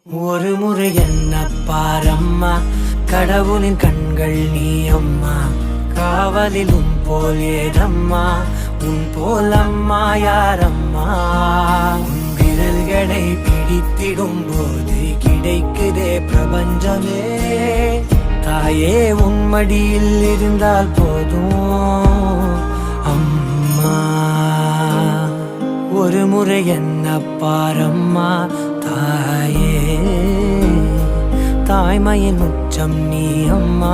ஒரு முறை என்ன பாரம்மா, கடவுளின் கண்கள் நீ அம்மா. காவலில் உன் போல் ஏதம்மா, உன் போல் அம்மா யாரம்மா. உன் விரல்களை பிடித்திடும் போது கிடைக்குதே பிரபஞ்சமே. தாயே உன் மடியில் இருந்தால் போதும் அம்மா. ஒரு முறை என்ன பாரம்மா தாயே, தாய்மையின் உச்சம் நீ அம்மா.